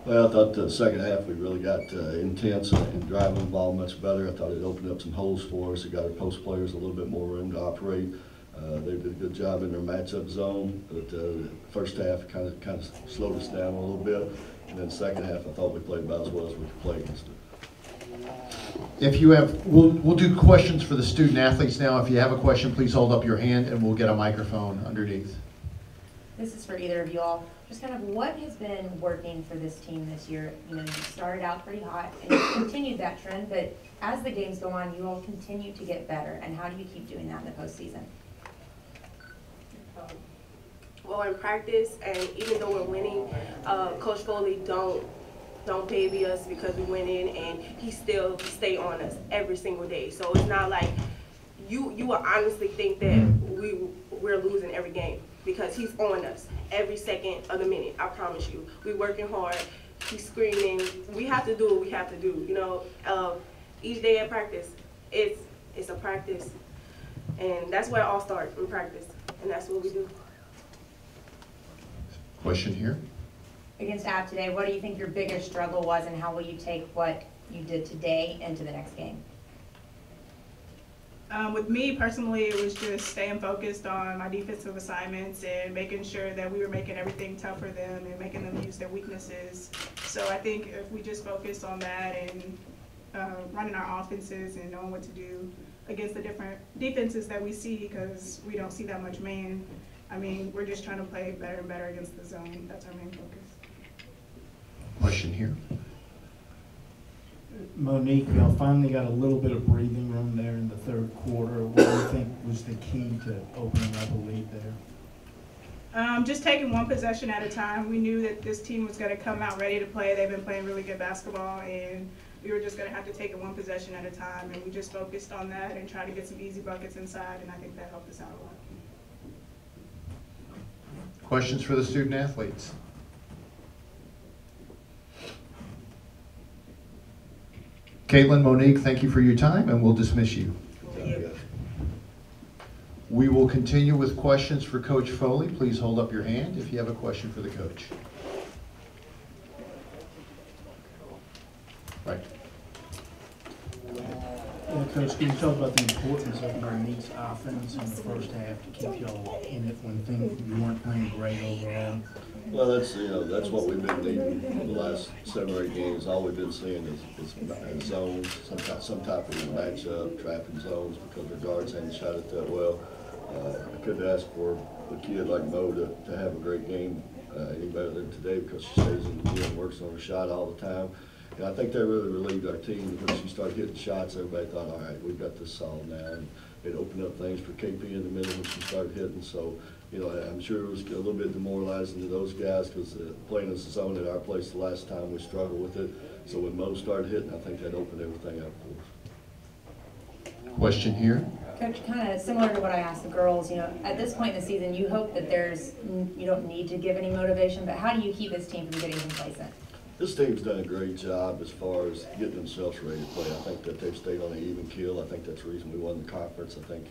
Well, I thought the second half we really got intense and driving the ball much better. I thought it opened up some holes for us. It got our post players a little bit more room to operate. They did a good job in their matchup zone, but first half kind of slowed us down a little bit. And then second half, I thought we played about as well as we could play against it. If you have, we'll do questions for the student athletes now. If you have a question, please hold up your hand and we'll get a microphone underneath. This is for either of you all. Just kind of what has been working for this team this year? You know, you started out pretty hot and you continued that trend, but as the games go on, you all continue to get better. And how do you keep doing that in the postseason? Well, in practice, and even though we're winning, Coach Foley don't baby us because we went in, and he still stay on us every single day. So it's not like you will honestly think that we're losing every game, because he's on us every second of the minute. I promise you, we're working hard. He's screaming. We have to do what we have to do. You know, each day at practice, it's a practice, and that's where it all starts, in practice, and that's what we do. Question here. Against App today, what do you think your biggest struggle was, and how will you take what you did today into the next game? With me personally, it was just staying focused on my defensive assignments and making sure that we were making everything tough for them and making them use their weaknesses. So I think if we just focus on that and running our offenses and knowing what to do against the different defenses that we see, because we don't see that much man. I mean, we're just trying to play better and better against the zone. That's our main focus. Question here. Monique, y'all finally got a little bit of breathing room there in the third quarter. What do you think was the key to opening up a lead there? Just taking one possession at a time. We knew that this team was going to come out ready to play. They've been playing really good basketball, and we were just going to have to take it one possession at a time. And we just focused on that and tried to get some easy buckets inside, and I think that helped us out a lot. Questions for the student athletes? Caitlin, Monique, thank you for your time, and we'll dismiss you. We will continue with questions for Coach Foley. Please hold up your hand if you have a question for the coach. Right. Yeah, Coach, can you talk about the importance of Monique's offense in the first half to keep y'all in it when you weren't playing great overall? Well, that's what we've been needing the last 7 or 8 games. All we've been seeing is zones, some type of matchup, trapping zones, because their guards hadn't shot it that well. I couldn't ask for a kid like Mo to have a great game any better than today, because she stays in the gym, works on her shot all the time. And I think that really relieved our team. When she started hitting shots, everybody thought, all right, we've got this solid now. And it opened up things for KP in the middle when she started hitting. So, you know, I'm sure it was a little bit demoralizing to those guys, because playing as a zone at our place the last time, we struggled with it. So when Mo started hitting, I think that opened everything up for us. Question here. Coach, kind of similar to what I asked the girls, you know, at this point in the season, you hope that you don't need to give any motivation, but how do you keep this team from getting complacent? This team's done a great job as far as getting themselves ready to play. I think that they've stayed on an even keel. I think that's the reason we won the conference. I think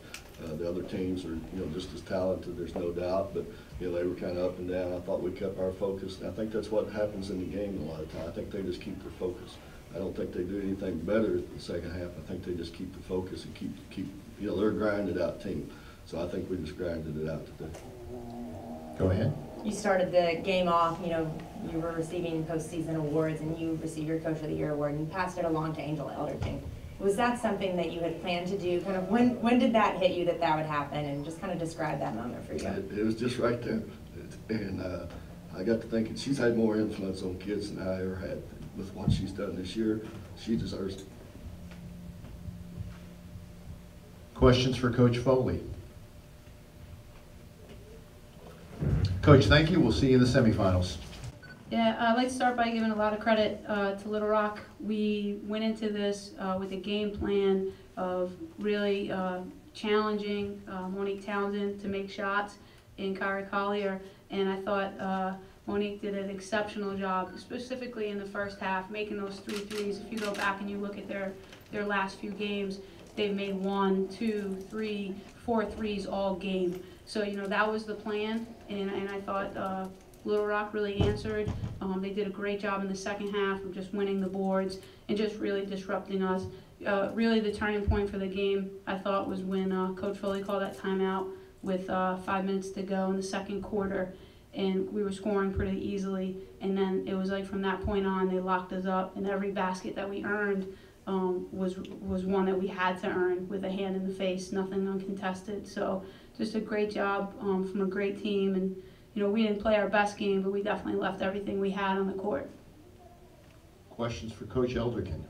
the other teams are, just as talented, there's no doubt, but, they were kind of up and down. I thought we kept our focus, and I think that's what happens in the game a lot of times. I think they just keep their focus. I don't think they do anything better in the second half. I think they just keep the focus and keep they're a grinded out team. So I think we just grinded it out today. Go ahead. You started the game off, you were receiving postseason awards, and you received your Coach of the Year award, and you passed it along to Angel Elderton. Was that something that you had planned to do? Kind of when did that hit you that would happen, and just kind of describe that moment for you? It was just right there. And I got to thinking, she's had more influence on kids than I ever had. With what she's done this year, she deserves it. Questions for Coach Foley? Coach, thank you. We'll see you in the semifinals. Yeah, I'd like to start by giving a lot of credit to Little Rock. We went into this with a game plan of really challenging Monique Townsend to make shots in Kyra Collier, and I thought Monique did an exceptional job, specifically in the first half, making those 3 threes. If you go back and you look at their last few games, they've made 1, 2, 3, 4 threes all game. So, that was the plan, and I thought Little Rock really answered. They did a great job in the second half of just winning the boards and just really disrupting us. Really the turning point for the game, I thought, was when Coach Foley called that timeout with 5 minutes to go in the second quarter, and we were scoring pretty easily. And then it was like from that point on, they locked us up, and every basket that we earned was one that we had to earn with a hand in the face, nothing uncontested. So just a great job from a great team. And you know, we didn't play our best game, but we definitely left everything we had on the court. Questions for Coach Elderkin?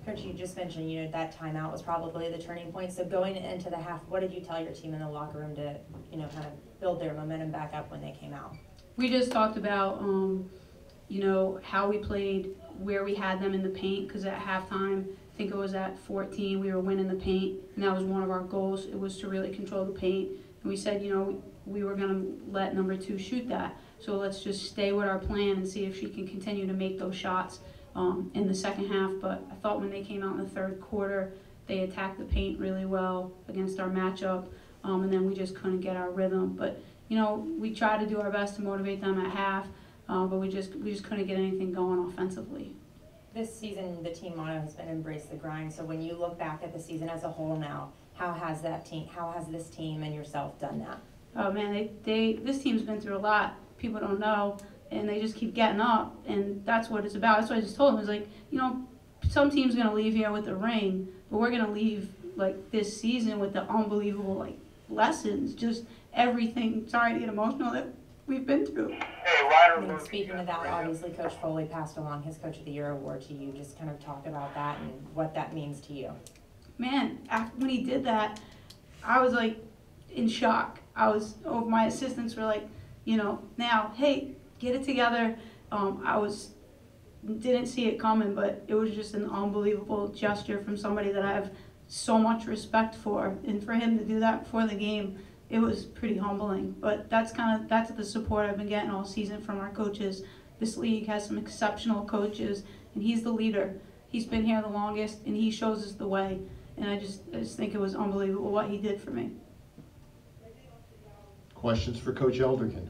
Coach, you just mentioned, you know, that timeout was probably the turning point. So going into the half, what did you tell your team in the locker room to, you know, kind of build their momentum back up when they came out? We just talked about, you know, how we played, where we had them in the paint, because at halftime, I think it was at 14, we were winning the paint, and that was one of our goals. It was to really control the paint. And we said, you know, we were going to let number 2 shoot that. So let's just stay with our plan and see if she can continue to make those shots in the second half. But I thought when they came out in the third quarter, they attacked the paint really well against our matchup, and then we just couldn't get our rhythm. But you know, we tried to do our best to motivate them at half, but we just couldn't get anything going offensively. This season, the team motto has been embrace the grind. So when you look back at the season as a whole now, how has this team and yourself done that? Oh man, this team's been through a lot. People don't know, and they just keep getting up, and that's what it's about. That's what I just told them. It's like, you know, some team's gonna leave here with the ring, but we're gonna leave like this season with the unbelievable like lessons, just everything. Sorry to get emotional that we've been through. I mean, speaking of that, obviously Coach Foley passed along his Coach of the Year award to you. Just kind of talk about that and what that means to you. Man, when he did that, I was like in shock. My assistants were like, you know, now, hey, get it together. Didn't see it coming, but it was just an unbelievable gesture from somebody that I have so much respect for. And for him to do that before the game, it was pretty humbling. But that's the support I've been getting all season from our coaches. This league has some exceptional coaches, and he's the leader. He's been here the longest, and he shows us the way. And I just think it was unbelievable what he did for me. Questions for Coach Elderkin?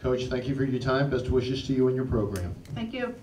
Coach, thank you for your time. Best wishes to you and your program. Thank you.